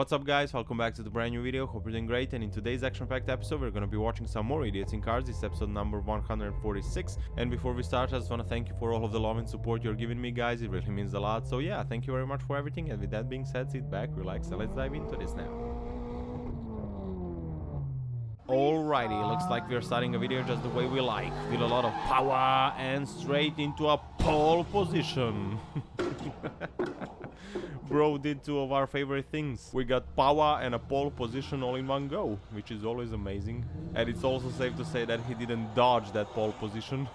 What's up guys, welcome back to the brand new video. Hope you're doing great, and in today's action-packed episode we're gonna be watching some more idiots in cars. This is episode number 146, and before we start I just want to thank you for all of the love and support you're giving me, guys. It really means a lot. So yeah, thank you very much for everything, and with that being said, sit back, relax, and let's dive into this now. Alrighty, looks like we're starting a video just the way we like, with a lot of power and straight into a pole position. Bro did two of our favorite things. We got power and a pole position all in one go, which is always amazing. And it's also safe to say that he didn't dodge that pole position.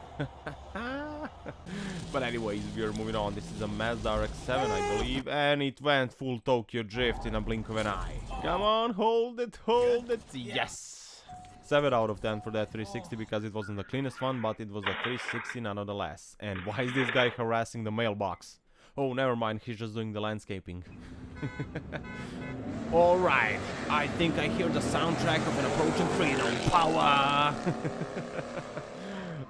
But anyways, we are moving on. This is a Mazda RX-7, I believe, and it went full Tokyo drift in a blink of an eye. Come on, hold it, hold it. Yes! 7 out of 10 for that 360, because it wasn't the cleanest one, but it was a 360 nonetheless. And why is this guy harassing the mailbox? Oh, never mind, he's just doing the landscaping. Alright, I think I hear the soundtrack of an approaching freedom. Power!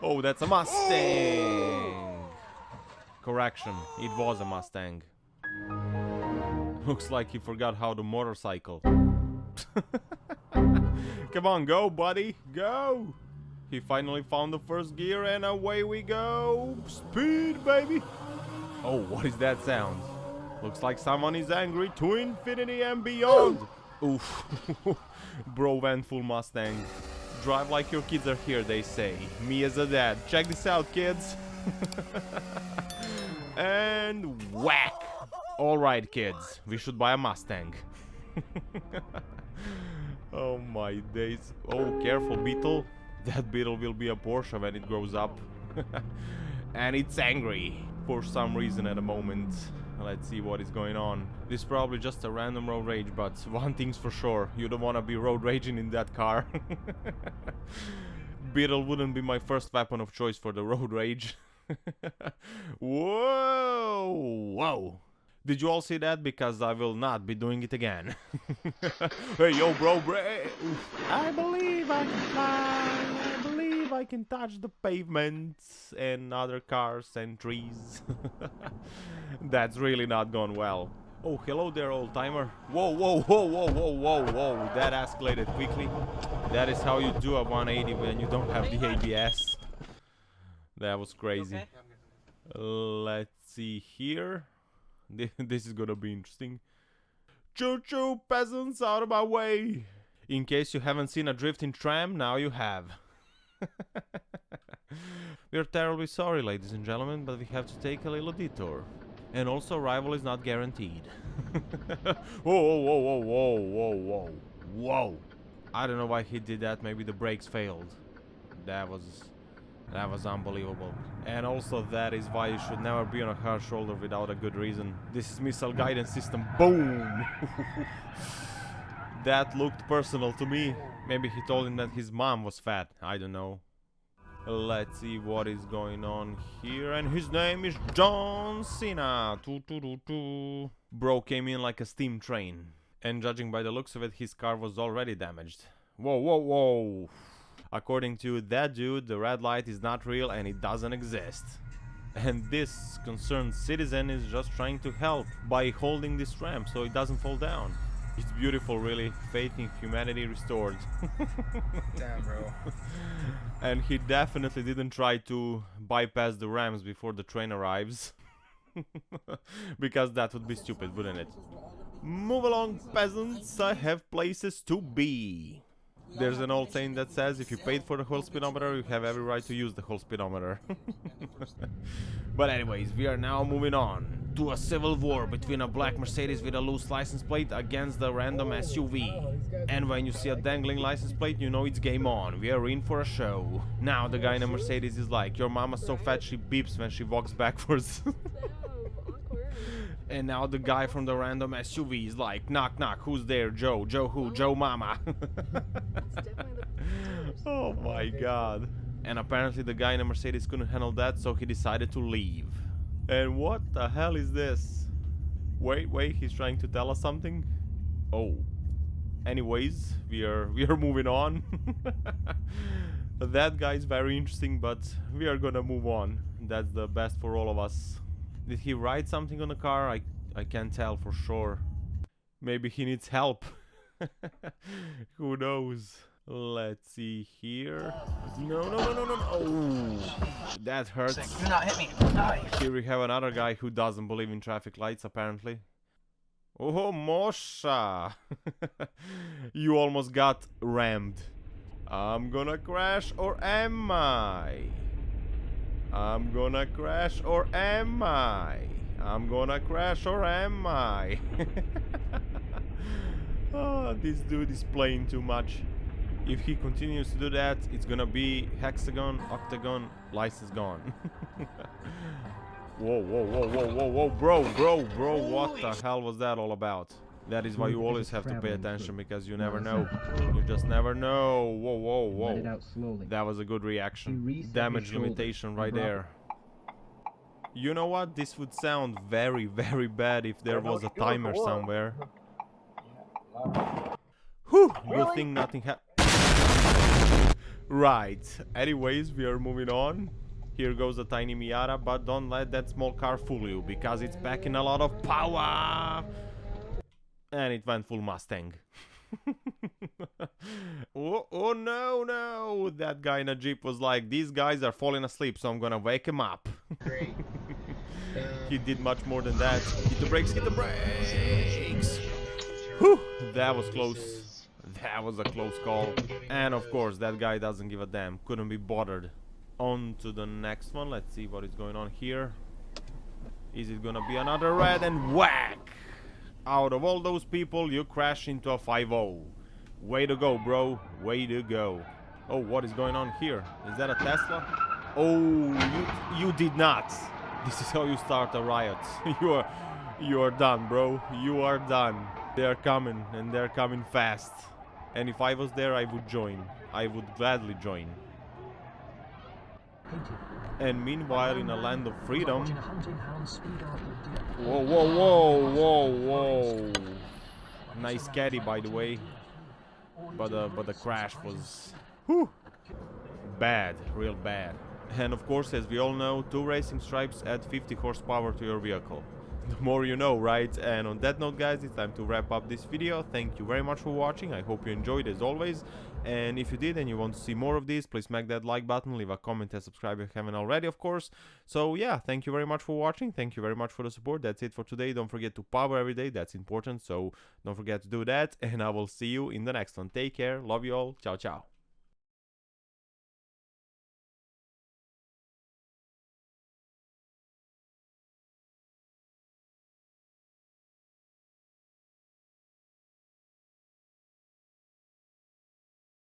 Oh, that's a Mustang! Correction, it was a Mustang. Looks like he forgot how to motorcycle. Come on, go, buddy, go! He finally found the first gear, and away we go! Speed, baby! Oh, what is that sound? Looks like someone is angry to infinity and beyond. Oof. Bro went full Mustang. Drive like your kids are here, they say. Me as a dad. Check this out, kids. And whack. Alright, kids. We should buy a Mustang. Oh my days. Oh, careful, Beetle. That Beetle will be a Porsche when it grows up. And it's angry. For some reason at the moment. Let's see what is going on. This is probably just a random road rage, but one thing's for sure, you don't want to be road raging in that car. Beetle wouldn't be my first weapon of choice for the road rage. Whoa! Whoa! Did you all see that? Because I will not be doing it again. Hey, yo, bro, I believe I can fly. I believe I can touch the pavements and other cars and trees. That's really not gone well. Oh, hello there, old timer. Whoa, whoa, whoa, whoa, whoa, whoa, whoa. That escalated quickly. That is how you do a 180 when you don't have the ABS. That was crazy. Okay? Let's see here. This is gonna be interesting. Choo-choo, peasants, out of my way! In case you haven't seen a drifting tram, now you have. We're terribly sorry, ladies and gentlemen, but we have to take a little detour. And also, arrival is not guaranteed. Whoa, whoa, whoa, whoa, whoa, whoa, whoa, whoa! I don't know why he did that. Maybe the brakes failed. That was unbelievable. And also that is why you should never be on a hard shoulder without a good reason. This is missile guidance system. Boom! That looked personal to me. Maybe he told him that his mom was fat. I don't know. Let's see what is going on here. And his name is John Cena. Bro came in like a steam train. And judging by the looks of it, his car was already damaged. Whoa, whoa, whoa! According to that dude, the red light is not real and it doesn't exist. And this concerned citizen is just trying to help by holding this ramp so it doesn't fall down. It's beautiful, really. Faith in humanity restored. Damn, bro. And he definitely didn't try to bypass the ramps before the train arrives. Because that would be stupid, wouldn't it? Move along, peasants, I have places to be. There's an old saying that says, if you paid for the whole speedometer, you have every right to use the whole speedometer. But anyways, we are now moving on to a civil war between a black Mercedes with a loose license plate against the random SUV. And when you see a dangling license plate, you know it's game on. We are in for a show. Now the guy in a Mercedes is like, your mama's so fat she beeps when she walks backwards. And now the guy from the random SUV is like, knock knock, who's there? Joe. Joe who? Joe mama. Oh my god. And apparently the guy in a Mercedes couldn't handle that, so he decided to leave. And what the hell is this? Wait, he's trying to tell us something? Oh. Anyways, we are moving on. That guy is very interesting, but we are gonna move on. That's the best for all of us. Did he write something on the car? I can't tell for sure. Maybe he needs help. Who knows? Let's see here. No. Oh, that hurts. Do not hit me. Die. Here we have another guy who doesn't believe in traffic lights, apparently. Oh, Mosha! You almost got rammed. I'm gonna crash, or am I? I'm gonna crash, or am I? I'm gonna crash, or am I? Oh, this dude is playing too much. If he continues to do that, it's gonna be hexagon, octagon, license gone. Whoa, bro, what the hell was that all about? That is why you always have to pay attention, because you never know. You just never know. Whoa. Let it out slowly. That was a good reaction. Damage limitation right there. You know what? This would sound very, very bad if there was a timer somewhere. Whew, good thing nothing happened. Right, anyways, we are moving on. Here goes a tiny Miata, but don't let that small car fool you, because it's packing a lot of power. And it went full Mustang. Oh no, that guy in a Jeep was like, these guys are falling asleep, so I'm gonna wake him up. Great. He did much more than that. Hit the brakes, hit the brakes. Whew, that was close. That was a close call. And of course, that guy doesn't give a damn. Couldn't be bothered. On to the next one. Let's see what is going on here. Is it gonna be another red? And whack! Out of all those people, you crash into a 5-0. Way to go, bro. Way to go. Oh, what is going on here? Is that a Tesla? Oh, you did not. This is how you start a riot. You are done, bro. You are done. They are coming, and they're coming fast. And if I was there, I would join. I would gladly join. And meanwhile, in a land of freedom... Whoa. Nice caddy, by the way. But the crash was... Whew, bad, real bad. And of course, as we all know, 2 racing stripes add 50 horsepower to your vehicle. The more you know, right? And on that note, guys, it's time to wrap up this video. Thank you very much for watching. I hope you enjoyed, as always. And if you did and you want to see more of these, please smack that like button, leave a comment and subscribe if you haven't already, of course. So yeah, thank you very much for watching. Thank you very much for the support. That's it for today. Don't forget to power every day. That's important. So don't forget to do that. And I will see you in the next one. Take care. Love you all. Ciao, ciao.